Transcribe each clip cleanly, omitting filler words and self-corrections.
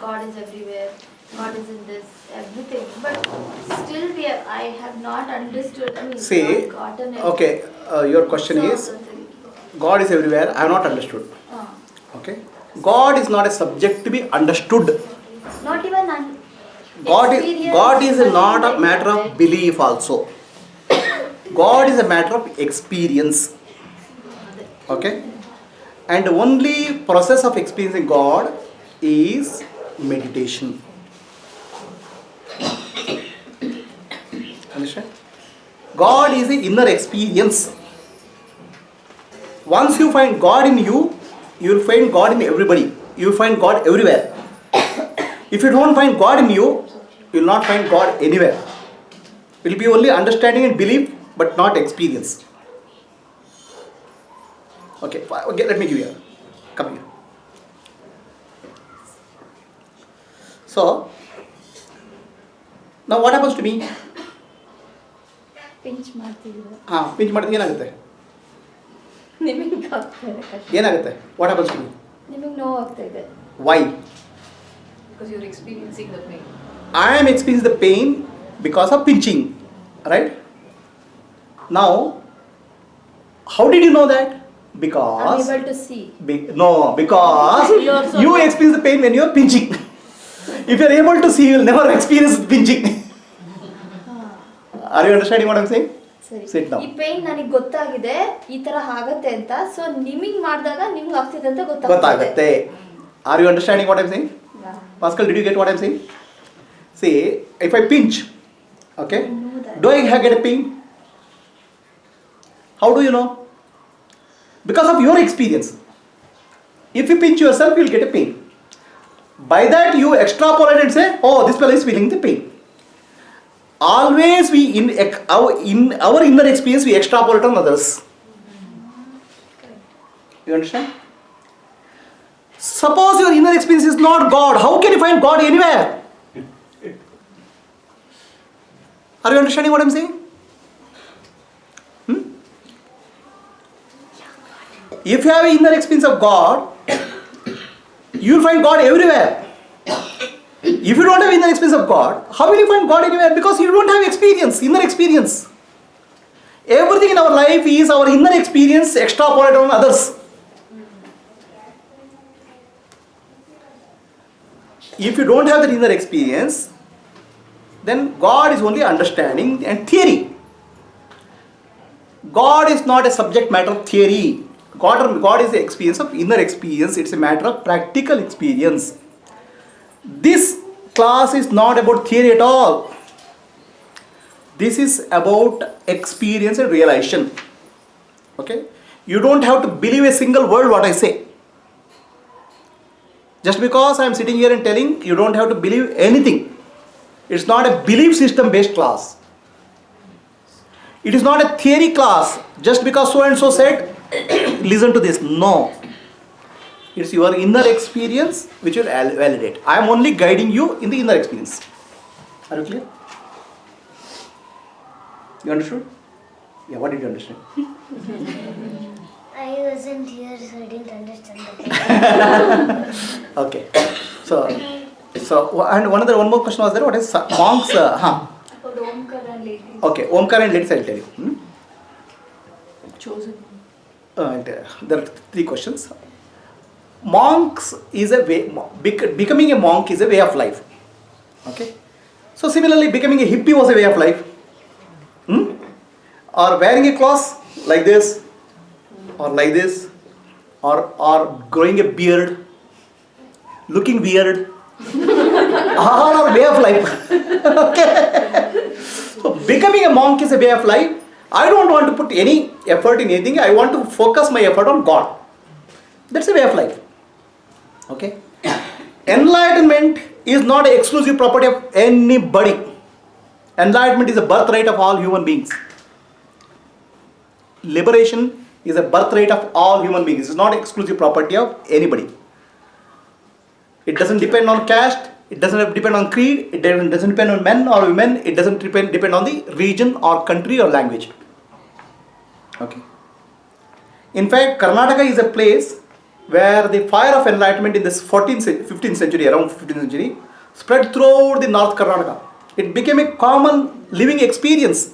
God is everywhere, God is in this, everything. But still I have not understood, See, not gotten it. okay, your question is, God is everywhere, I have not understood. Okay? God is not a subject to be understood. Not even God is not a matter of belief also. God is a matter of experience. Okay? And the only process of experiencing God is meditation. Understand? God is the inner experience. Once you find God in you, you will find God in everybody. You will find God everywhere. If you don't find God in you, you will not find God anywhere. It will be only understanding and belief, but not experience. Okay, let me give you. Come here. So, now what happens to me? Pinch ಮಾಡ್ತಿದ್ರು pinch ಮಾಡಿದ್ರೆ ಏನಾಗುತ್ತೆ? ನಿಮಗೆ ಆಗ್ತಾ ಇದೆ ಕಷ್ಟ. ಏನಾಗುತ್ತೆ? What happens to me? ನಿಮಗೆ ನೋವು ಆಗ್ತಾ ಇದೆ. Why? Because you're experiencing the pain. I am experiencing the pain because of pinching, right? Now, how did you know that? Because I'm able to see. Because you experience the pain when you are pinching. If you are able to see, you will never experience pinching. Are you understanding what I am saying? ಸರಿ. Sit down. ಈ pain ನನಗೆ ಗೊತ್ತಾಗಿದೆ ಈ ತರ ಆಗತ್ತೆ ಅಂತ, so ನಿಮಗೆ ಮಾಡಿದಾಗ ನಿಮ್ಗೆ ಆಗ್ತಿದೆ ಅಂತ ಗೊತ್ತಾಗುತ್ತೆ. Are you understanding what I am saying? Yeah. Pascal, did you get what I am saying? See, if I pinch, okay, I know that. do I get a pain? How do you know? Because of your experience. If you pinch yourself, you will get a pain. By that you extrapolate and say, oh, this fellow is feeling the pain. Always in our inner experience we extrapolate on others. You understand? Suppose your inner experience is not God, how can you find God anywhere? Are you understanding what I am saying? If you have an inner experience of God, you will find God everywhere. If you don't have inner experience of God, how will you find God anywhere? Because you don't have experience, inner experience. Everything in our life is our inner experience extrapolated on others. If you don't have that inner experience, then God is only understanding and theory. God is not a subject matter of theory. God is the experience of inner experience. It's a matter of practical experience. This class is not about theory at all. This is about experience and realization. Okay? You don't have to believe a single word what I say. Just because I am sitting here and telling, you don't have to believe anything. It's not a belief system based class. It is not a theory class. Just because so and so said, listen to this. No. It's your inner experience which will validate. I am only guiding you in the inner experience. Are you clear? You understood? Yeah, what did you understand? I wasn't here, so I didn't understand that. Okay. So and one more question was there. What is monks? About Omkara and ladies. Okay, Omkara and ladies, I'll tell you. Chosen. There are three questions. Monks is a way. Becoming a monk is a way of life. Okay. So similarly, becoming a hippie was a way of life. Or wearing a cloth like this, or like this, or growing a beard, looking weird. All are way of life. Okay. So becoming a monk is a way of life. I don't want to put any effort in anything. I want to focus my effort on God. That's a way of life. Okay. Enlightenment is not an exclusive property of anybody. Enlightenment is a birthright of all human beings. Liberation is a birthright of all human beings. It's not exclusive property of anybody. It doesn't depend on caste. It doesn't depend on creed. It doesn't depend on men or women. It doesn't depend on the region or country or language. Okay. In fact, Karnataka is a place where the fire of enlightenment in this 15th century, around 15th century, spread throughout the North Karnataka. It became a common living experience.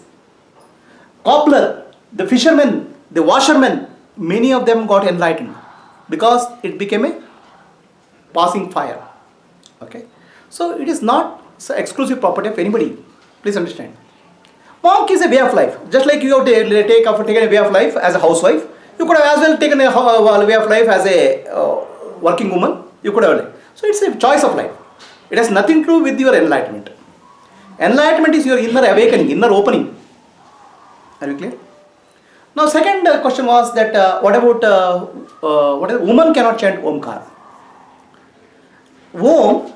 Cobbler, the fishermen, the washermen, many of them got enlightened because it became a passing fire. Okay, so it is not exclusive property of anybody. Please understand. Monk is a way of life. Just like you have taken a way of life as a housewife, you could have as well taken a way of life as a working woman. You could have. So it's a choice of life. It has nothing to do with your enlightenment. Enlightenment is your inner awakening, inner opening. Are you clear? Now, second question was that what about woman cannot chant Omkara? Om,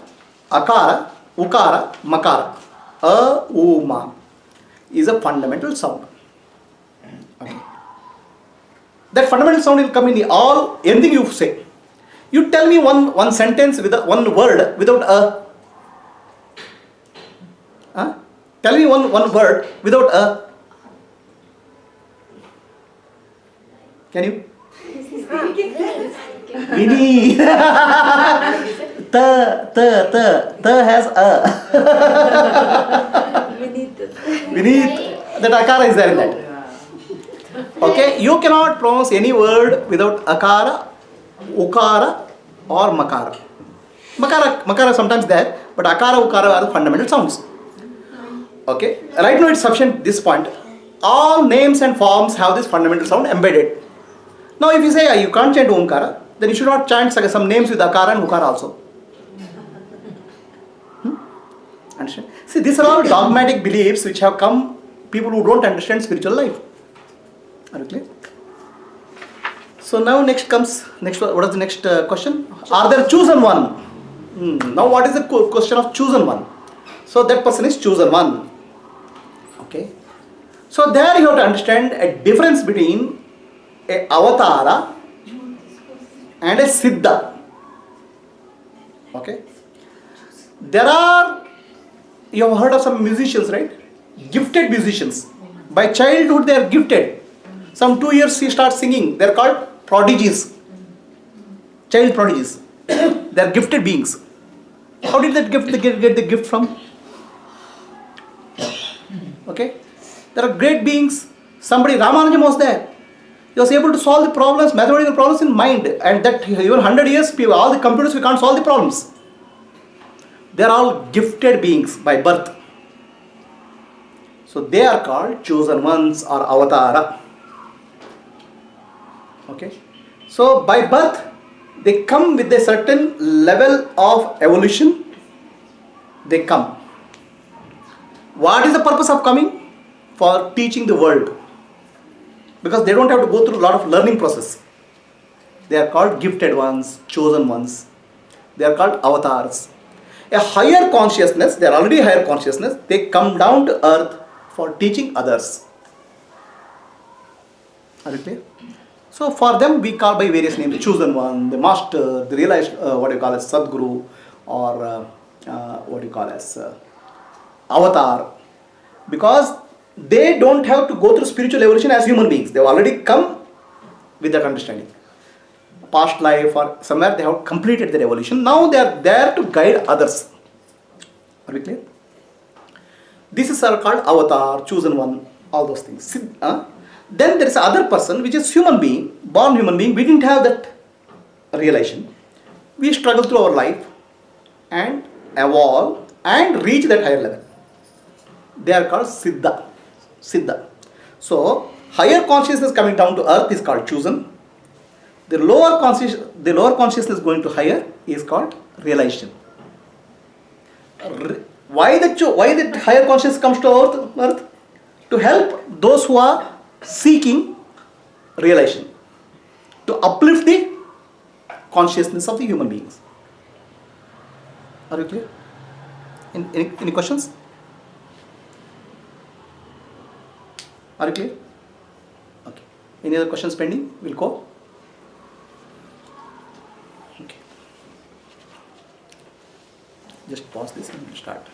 Akara, Ukara, Makara, Uma is a fundamental sound. Okay. That fundamental sound will come in anything you say. You tell me one sentence with one word without a. Tell me one word without a. Can you? Vini. Ta has a. Beneath. That akara is there in that. Okay, you cannot pronounce any word without akara, ukara or makara. Makara sometimes there, but akara, ukara are the fundamental sounds. Okay, right now it's sufficient this point. All names and forms have this fundamental sound embedded. Now if you say you can't chant Omkara, then you should not chant some names with akara and ukara also. Understand? See, these are all dogmatic beliefs which have come, people who don't understand spiritual life. Are you clear? So now what is the next question? Are there chosen one? Now what is the question of chosen one? So that person is chosen one. Okay. So there you have to understand a difference between a avatara and a siddha. Okay. You have heard of some musicians, right? Gifted musicians. By childhood they are gifted. Some 2 years he starts singing. They are called prodigies. Child prodigies. They are gifted beings. How did that gift get the gift from? Okay. There are great beings. Somebody, Ramanujam was there. He was able to solve the problems, mathematical problems in mind. And that even 100 years, all the computers, we can't solve the problems. They are all gifted beings by birth. So they are called chosen ones or avatara. Okay. So by birth, they come with a certain level of evolution. They come. What is the purpose of coming? For teaching the world. Because they don't have to go through a lot of learning process. They are called gifted ones, chosen ones. They are called avatars. A higher consciousness, they are already higher consciousness, they come down to earth for teaching others. Are you clear? So for them we call by various names, the chosen one, the master, the realized, Sadguru, or avatar. Because they don't have to go through spiritual evolution as human beings. They have already come with that understanding. Past life or somewhere they have completed their evolution. Now they are there to guide others. Are we clear? This is called avatar, chosen one, all those things. Then there is another person which is human being, born human being. We didn't have that realization. We struggle through our life and evolve and reach that higher level. They are called siddha. So higher consciousness coming down to earth is called chosen. The lower consciousness going to higher is called realization. Why the higher consciousness comes to earth? To help those who are seeking realization. To uplift the consciousness of the human beings. Are you clear? Any questions? Are you clear? Okay. Any other questions pending? We'll go. Okay. Just pause this and start.